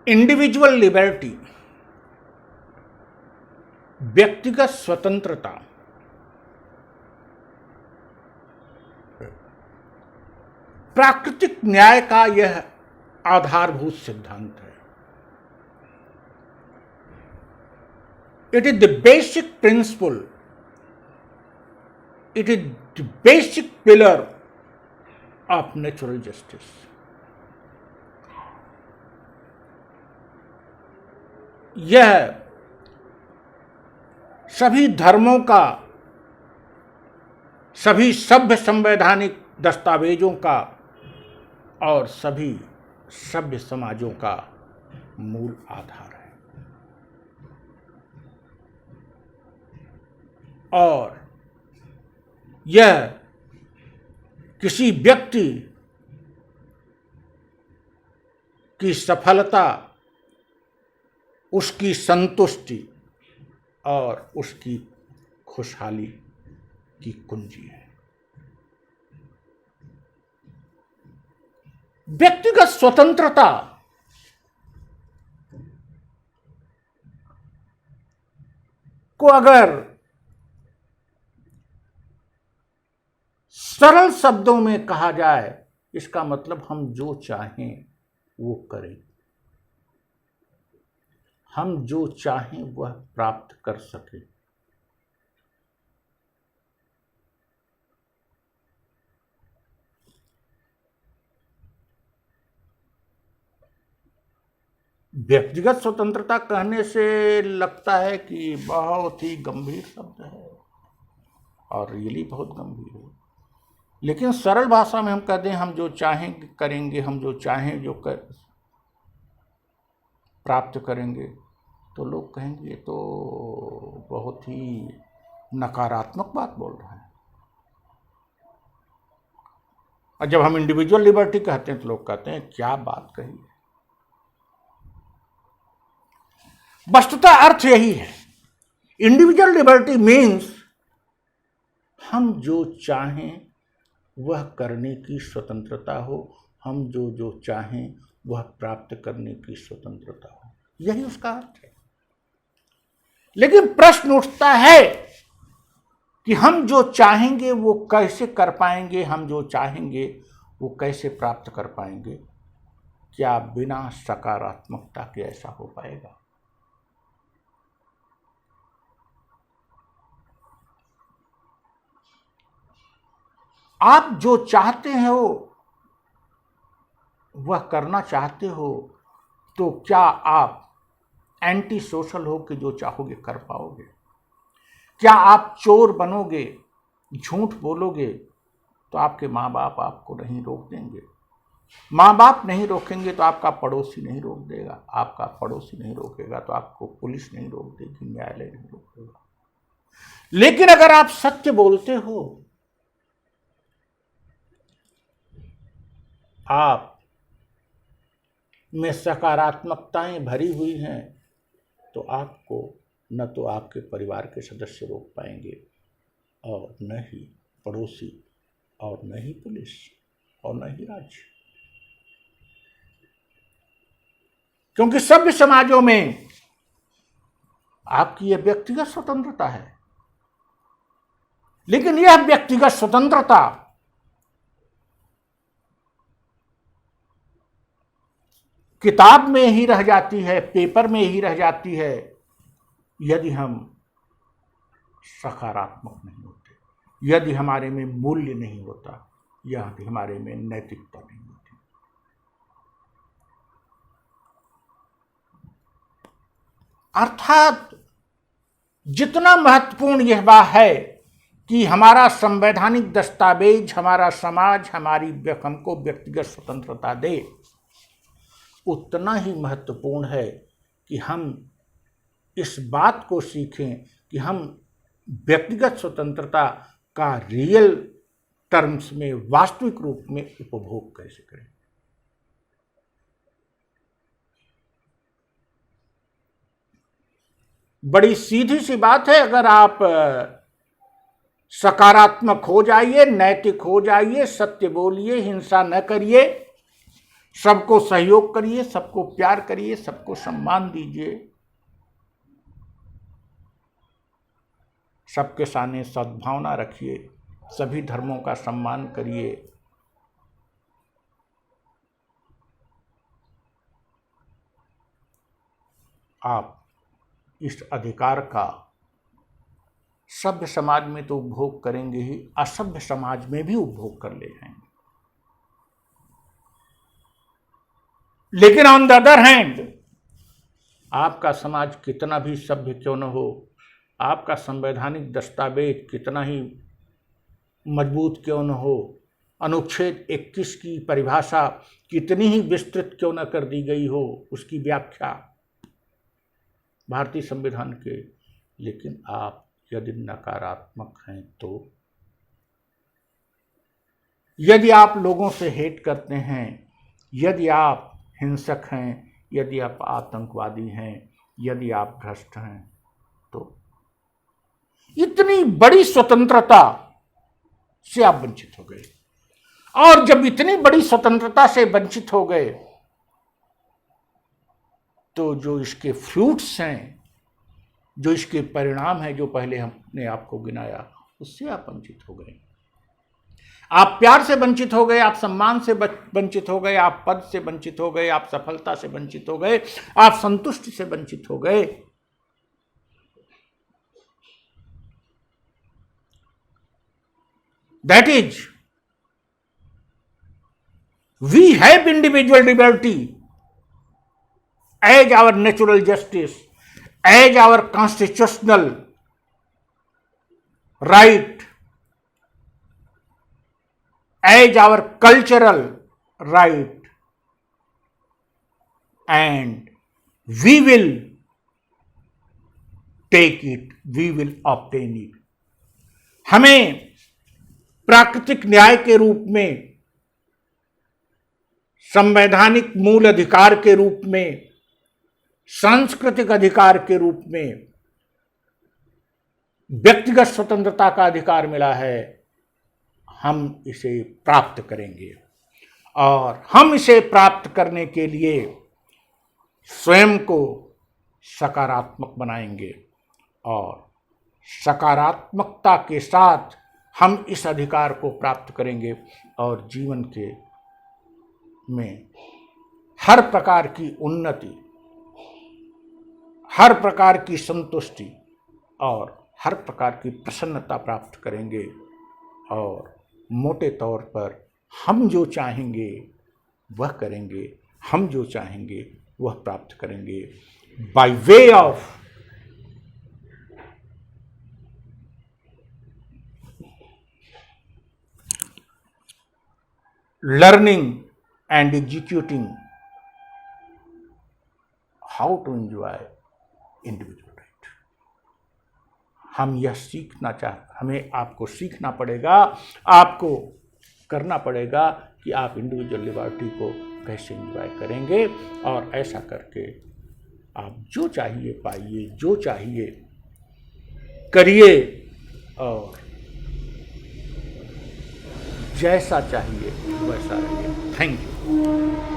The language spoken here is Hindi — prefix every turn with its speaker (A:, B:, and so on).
A: इंडिविजुअल लिबर्टी, व्यक्तिगत स्वतंत्रता, प्राकृतिक न्याय का यह आधारभूत सिद्धांत है। It is the basic principle, it is the basic pillar of natural justice. यह सभी धर्मों का, सभी सभ्य संवैधानिक दस्तावेजों का और सभी सभ्य समाजों का मूल आधार है। और यह किसी व्यक्ति की सफलता, उसकी संतुष्टि और उसकी खुशहाली की कुंजी है। व्यक्तिगत स्वतंत्रता को अगर सरल शब्दों में कहा जाए, इसका मतलब हम जो चाहें वो करें, हम जो चाहें वह प्राप्त कर सकें। व्यक्तिगत स्वतंत्रता कहने से लगता है कि बहुत ही गंभीर शब्द है और रियली बहुत गंभीर है, लेकिन सरल भाषा में हम कहते हैं हम जो चाहें करेंगे, हम जो चाहें जो प्राप्त करेंगे, तो लोग कहेंगे ये तो बहुत ही नकारात्मक बात बोल रहा है। और जब हम इंडिविजुअल लिबर्टी कहते हैं तो लोग कहते हैं क्या बात कही है। वस्तुतः अर्थ यही है। इंडिविजुअल लिबर्टी मीन्स हम जो चाहें वह करने की स्वतंत्रता हो, हम जो चाहें वह प्राप्त करने की स्वतंत्रता हो, यही उसका अर्थ है। लेकिन प्रश्न उठता है कि हम जो चाहेंगे वो कैसे कर पाएंगे, हम जो चाहेंगे वो कैसे प्राप्त कर पाएंगे? क्या बिना सकारात्मकता के ऐसा हो पाएगा? आप जो चाहते हो वह करना चाहते हो, तो क्या आप एंटी सोशल हो कि जो चाहोगे कर पाओगे? क्या आप चोर बनोगे, झूठ बोलोगे तो आपके माँ बाप आपको नहीं रोक देंगे? माँ बाप नहीं रोकेंगे तो आपका पड़ोसी नहीं रोक देगा, आपका पड़ोसी नहीं रोकेगा तो आपको पुलिस नहीं रोक देगी, न्यायालय नहीं रोकेगा। लेकिन अगर आप सत्य बोलते हो, आप में सकारात्मकताएं भरी हुई हैं, तो आपको न तो आपके परिवार के सदस्य रोक पाएंगे और न ही पड़ोसी और न ही पुलिस और न ही राज्य। क्योंकि सभ्य समाजों में आपकी यह व्यक्तिगत स्वतंत्रता है। लेकिन यह व्यक्तिगत स्वतंत्रता किताब में ही रह जाती है, पेपर में ही रह जाती है, यदि हम सकारात्मक नहीं होते, यदि हमारे में मूल्य नहीं होता, यदि हमारे में नैतिकता नहीं होती। अर्थात जितना महत्वपूर्ण यह बात है कि हमारा संवैधानिक दस्तावेज, हमारा समाज हमको व्यक्तिगत स्वतंत्रता दे, उतना ही महत्वपूर्ण है कि हम इस बात को सीखें कि हम व्यक्तिगत स्वतंत्रता का रियल टर्म्स में, वास्तविक रूप में उपभोग कैसे करें। बड़ी सीधी सी बात है, अगर आप सकारात्मक हो जाइए, नैतिक हो जाइए, सत्य बोलिए, हिंसा न करिए, सबको सहयोग करिए, सबको प्यार करिए, सबको सम्मान दीजिए, सबके सामने सद्भावना रखिए, सभी धर्मों का सम्मान करिए। आप इस अधिकार का सभ्य समाज में तो उपभोग करेंगे ही, असभ्य समाज में भी उपभोग कर ले जाएंगे। लेकिन ऑन द अदर हैंड, आपका समाज कितना भी सभ्य क्यों न हो, आपका संवैधानिक दस्तावेज कितना ही मजबूत क्यों न हो, अनुच्छेद 21 की परिभाषा कितनी ही विस्तृत क्यों न कर दी गई हो, उसकी व्याख्या भारतीय संविधान के, लेकिन आप यदि नकारात्मक हैं, तो यदि आप लोगों से हेट करते हैं, यदि आप हिंसक हैं, यदि आप आतंकवादी हैं, यदि आप भ्रष्ट हैं, तो इतनी बड़ी स्वतंत्रता से आप वंचित हो गए। और जब इतनी बड़ी स्वतंत्रता से वंचित हो गए, तो जो इसके फ्रूट्स हैं, जो इसके परिणाम हैं, जो पहले हमने आपको गिनाया, उससे आप वंचित हो गए। आप प्यार से वंचित हो गए, आप सम्मान से वंचित हो गए, आप पद से वंचित हो गए, आप सफलता से वंचित हो गए, आप संतुष्टि से वंचित हो गए। That is, we have individual liberty as our natural justice, as our constitutional right, as our cultural right, and we will take it, we will obtain it. हमें प्राकृतिक न्याय के रूप में, संवैधानिक मूल अधिकार के रूप में, सांस्कृतिक अधिकार के रूप में व्यक्तिगत स्वतंत्रता का अधिकार मिला है। हम इसे प्राप्त करेंगे, और हम इसे प्राप्त करने के लिए स्वयं को सकारात्मक बनाएंगे, और सकारात्मकता के साथ हम इस अधिकार को प्राप्त करेंगे, और जीवन के में हर प्रकार की उन्नति, हर प्रकार की संतुष्टि और हर प्रकार की प्रसन्नता प्राप्त करेंगे। और मोटे तौर पर हम जो चाहेंगे वह करेंगे, हम जो चाहेंगे वह प्राप्त करेंगे, by way of learning and executing how to enjoy individual right. हम यह हमें आपको सीखना पड़ेगा, आपको करना पड़ेगा कि आप इंडिविजुअल लिबर्टी को कैसे एंजॉय करेंगे, और ऐसा करके आप जो चाहिए पाइए, जो चाहिए करिए, और जैसा चाहिए वैसा रहिए। Thank you.